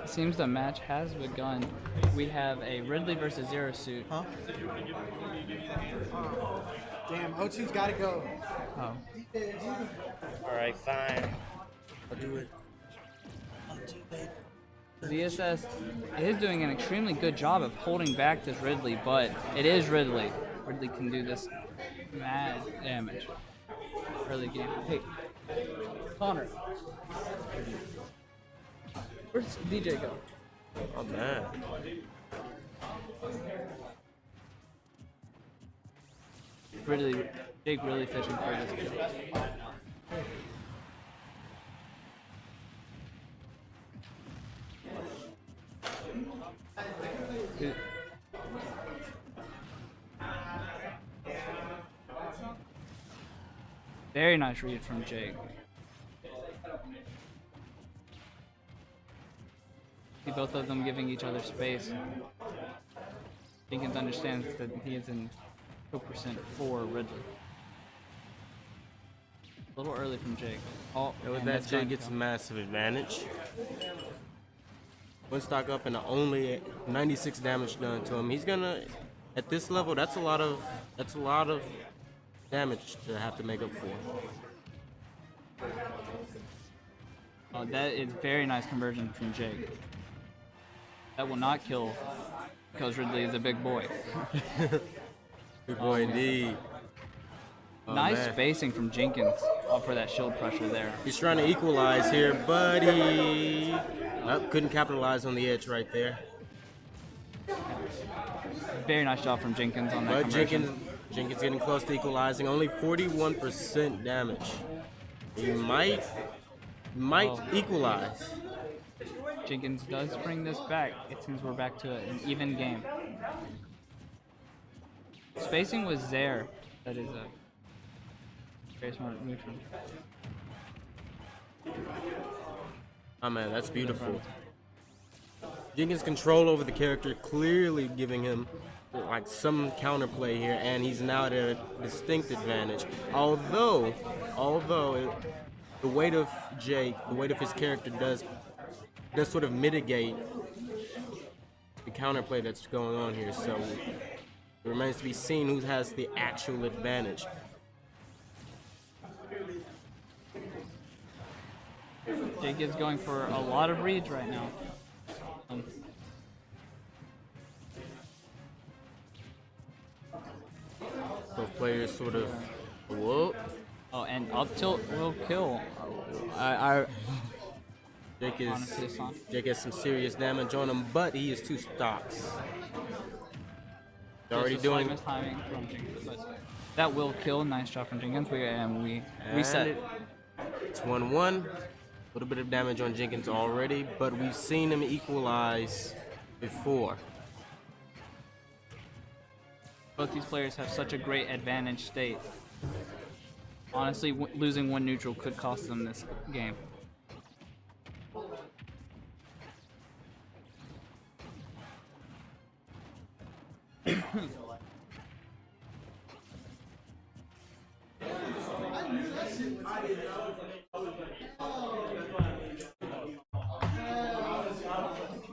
seems the match has begun. We have a Ridley versus Zero Suit. Huh? Damn, O2's gotta go. Oh. Alright, fine. I'll do it. ZSS is doing an extremely good job of holding back this Ridley, but it is Ridley. Ridley can do this mad damage early game. Hey, Connor, where's DJ go? Oh man. Jake really fishing for this kill. Dude. Very nice read from Jake. See both of them giving each other space. Jenkins understands that he is in 2% for Ridley. A little early from Jake. Oh, And with and that, that's Jake gonna gets a kill. massive advantage. One stock up and only 96 damage done to him. He's gonna, at this level, that's a lot of damage to have to make up for. Oh, that is very nice conversion from Jake. That will not kill because Ridley is a big boy. Good boy indeed. Oh, Nice man. spacing from Jenkins for that shield pressure there. He's trying to equalize here, but he couldn't capitalize on the edge right there. Very nice job from Jenkins on that But conversion. Jenkins getting close to equalizing, only 41% damage. He might equalize. Jenkins does bring this back. It seems we're back to an even game. Spacing was there. That is a very smart move from Oh man, that's beautiful. Jenkins' control over the character clearly giving him like some counterplay here, and he's now at a distinct advantage. Although the weight of Jake, the weight of his character does sort of mitigate the counterplay that's going on here. So it remains to be seen who has the actual advantage. Jake is going for a lot of reads right now. Both players sort of, whoa. Oh, and up tilt will kill. Honestly, Jake has some serious damage on him, but he is 2 stocks. Already doing. Timing from Jenkins, but that will kill. Nice job from Jenkins. We reset. It's 1-1. A little bit of damage on Jenkins already, but we've seen him equalize before. Both these players have such a great advantage state. Honestly, losing one neutral could cost them this game.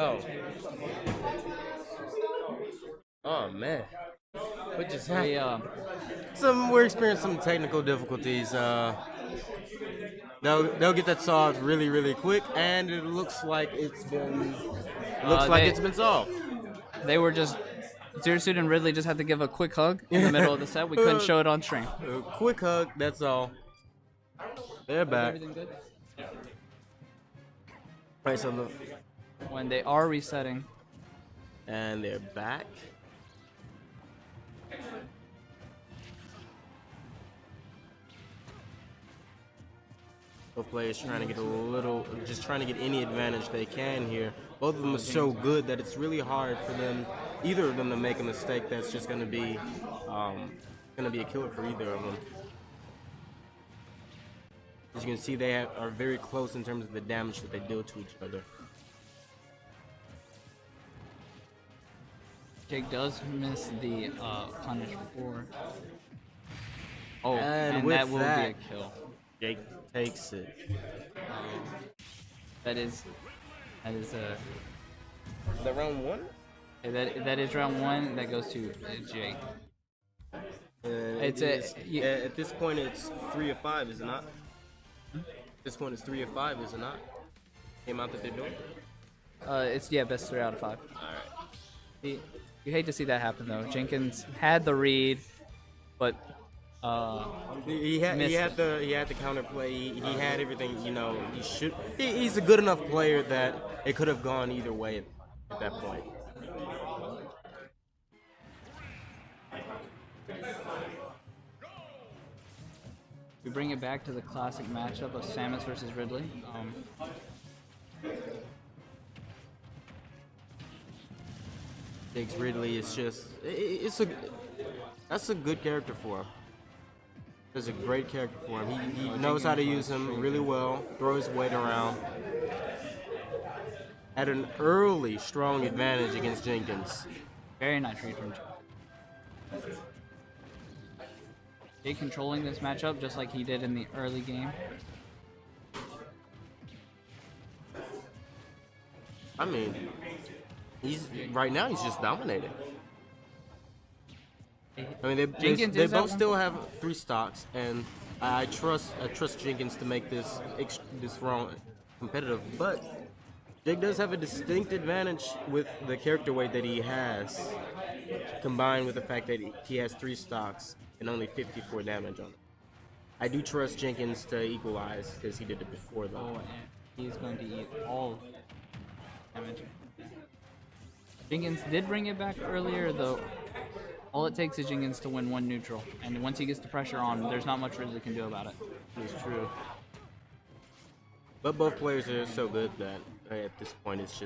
Oh. Oh man. What just happened? We're experiencing some technical difficulties. They'll get that solved really quick, and it looks like it's been solved. They were just Zero Suit and Ridley just had to give a quick hug in the middle of the set. We couldn't show it on stream. A quick hug, that's all. They're back. Everything good? Right, so look. When they are resetting, And they're back. Both players trying to get just trying to get any advantage they can here. Both of them are so good that it's really hard for them, either of them, to make a mistake that's just going to be a killer for either of them. As you can see, they are very close in terms of the damage that they deal to each other. Jake does miss the punish before. Oh, And and that with will that, be a kill. Jake takes it. That is That is Is that round 1? that is round 1. That goes to Jake. It's at this point it's 3 of 5, is it not? At this point it's 3 of 5, is it not? The amount that they're doing. It's best 3 out of 5. All right. You hate to see that happen though. Jenkins had the read, but he had the counterplay. He had everything. You know, he's a good enough player that it could have gone either way at that point. we bring it back to the classic matchup of Samus versus Ridley. Jake's Ridley is just that's a good character for him. That's a great character for him. He knows how to use him really well. Throw his weight around. At an early strong advantage against Jenkins. Very nice read from Jake. Jake controlling this matchup just like he did in the early game. I mean, right now he's just dominating. I mean, they both still have 3 stocks, and I trust Jenkins to make this round competitive. But Jake does have a distinct advantage with the character weight that he has, combined with the fact that he has 3 stocks and only 54 damage on it. I do trust Jenkins to equalize because he did it before though. Oh, and he's going to eat all damage. Jenkins did bring it back earlier though. All it takes is Jenkins to win 1 neutral, and once he gets the pressure on, there's not much Ridley can do about it. It's true. But both players are so good that at this point it's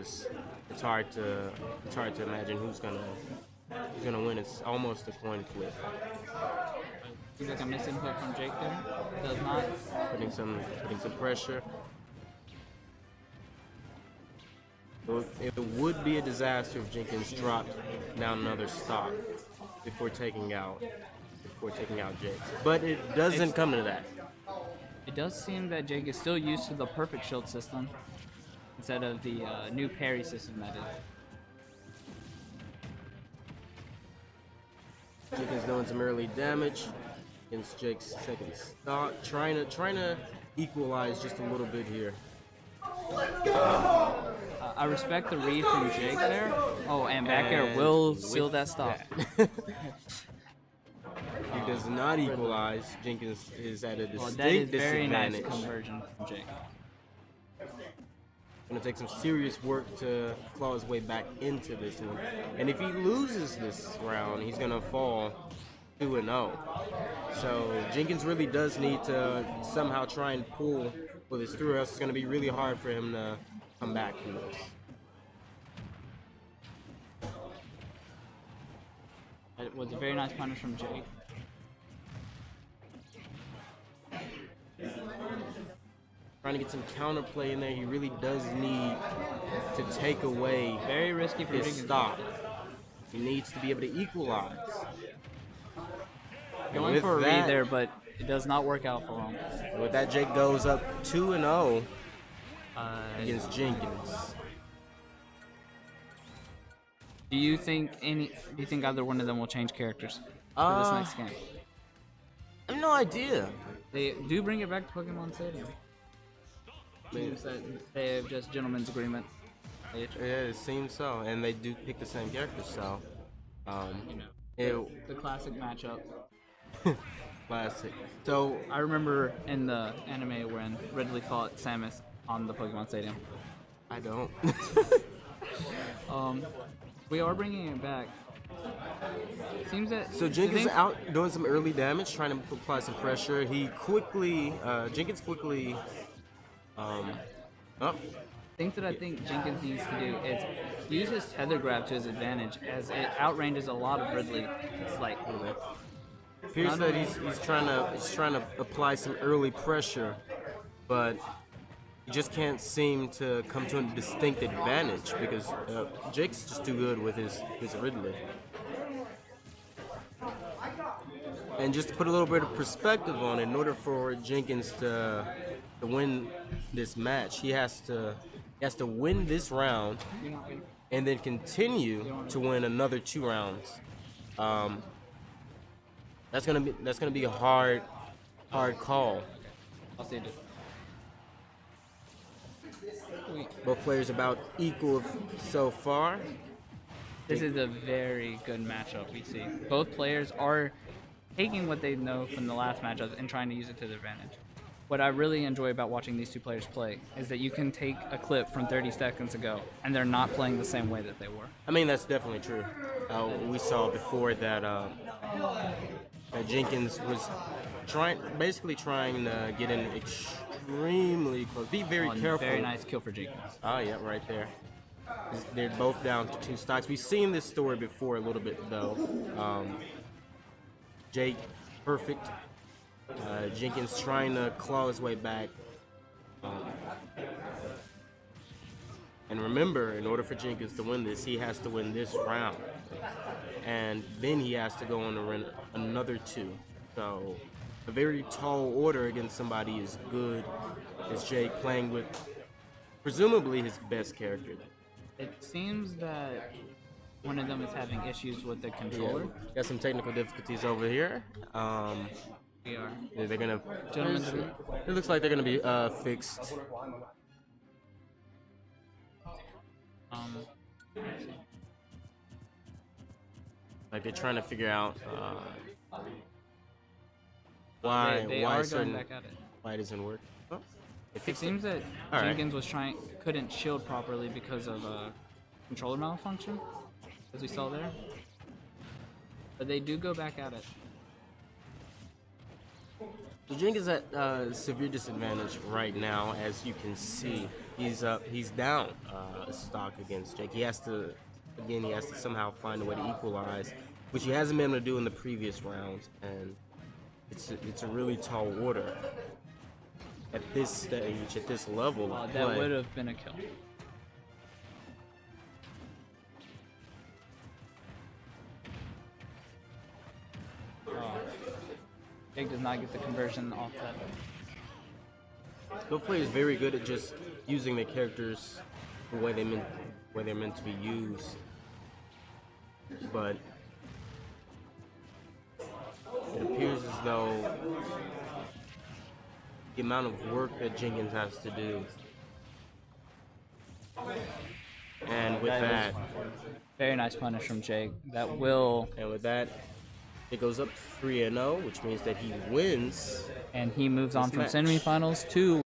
hard to imagine who's gonna win. It's almost a coin flip. Seems like a misinput from Jake there. Does not. Putting some pressure. It would be a disaster if Jenkins dropped down another stock before taking out Jake. But it doesn't come to that. It does seem that Jake is still used to the perfect shield system instead of the new parry system that is. Jenkins doing some early damage against Jake's second stock, trying to equalize just a little bit here. I respect the read from Jake there. Oh, and back air will seal that stock. He does not equalize. Jenkins is at a distinct that is very disadvantage. nice conversion from Jake. Gonna take some serious work to claw his way back into this one. And if he loses this round, he's gonna fall 2-0. So Jenkins really does need to somehow try and pull this through, or else it's gonna be really hard for him to come back from this. That was a very nice punish from Jake. Trying to get some counterplay in there. He really does need to take away Very risky for his Jenkins. stop. He needs to be able to equalize. Going for a read there, but it does not work out for him. With that, Jake goes up 2-0 against Jenkins. Do you think either one of them will change characters for this next game? I have no idea. They do bring it back to Pokemon Stadium. Seems that they have just gentleman's agreement. Yeah, it seems so, and they do pick the same characters, so The classic matchup. Classic. So I remember in the anime when Ridley fought Samus on the Pokemon Stadium. I don't. We are bringing it back. Seems that Jenkins out doing some early damage, trying to apply some pressure. Jenkins quickly. Things that I think Jenkins needs to do is use his tether grab to his advantage, as it outranges a lot of Ridley slightly. Appears that he's trying to apply some early pressure, but he just can't seem to come to a distinct advantage because Jake's just too good with his Ridley. And just to put a little bit of perspective on it, in order for Jenkins to win this match, he has to He has to win this round and then continue to win another 2 rounds. That's gonna be a hard call. I'll see it. Both players about equal so far. This is a very good matchup we see. Both players are taking what they know from the last matchup and trying to use it to their advantage. What I really enjoy about watching these two players play is that you can take a clip from 30 seconds ago and they're not playing the same way that they were. I mean, that's definitely true. We saw before that that Jenkins was basically trying to get in extremely close. Be very careful. Very nice kill for Jenkins. Oh, yeah, right there. They're both down to 2 stocks. We've seen this story before a little bit, though. Jake, perfect. Jenkins trying to claw his way back. And remember, in order for Jenkins to win this, he has to win this round. And then he has to go on to win another 2. So a very tall order against somebody as good as Jake, playing with presumably his best character. It seems that one of them is having issues with the controller. Got some technical difficulties over here. We are. Yeah, they're gonna. Gentlemen, It looks like they're gonna be fixed. let's see. Like they're trying to figure out why They why are certain going back at it. why it doesn't work. Oh, they It fixed seems that All right. Jenkins couldn't shield properly because of controller malfunction, as we saw there. But they do go back at it. So Jenkins at severe disadvantage right now, as you can see. He's down a stock against Jake. He has to somehow find a way to equalize, which he hasn't been able to do in the previous rounds, and it's a really tall order at this stage, at this level of That play. would have been a kill. Jake does not get the conversion off that. Both players very good at just using their characters the way they're meant to be used, but it appears as though the amount of work that Jenkins has to do, and with that, Very nice punish from Jake. That will, it goes up 3-0, which means that he wins. and he moves on This from match. semifinals to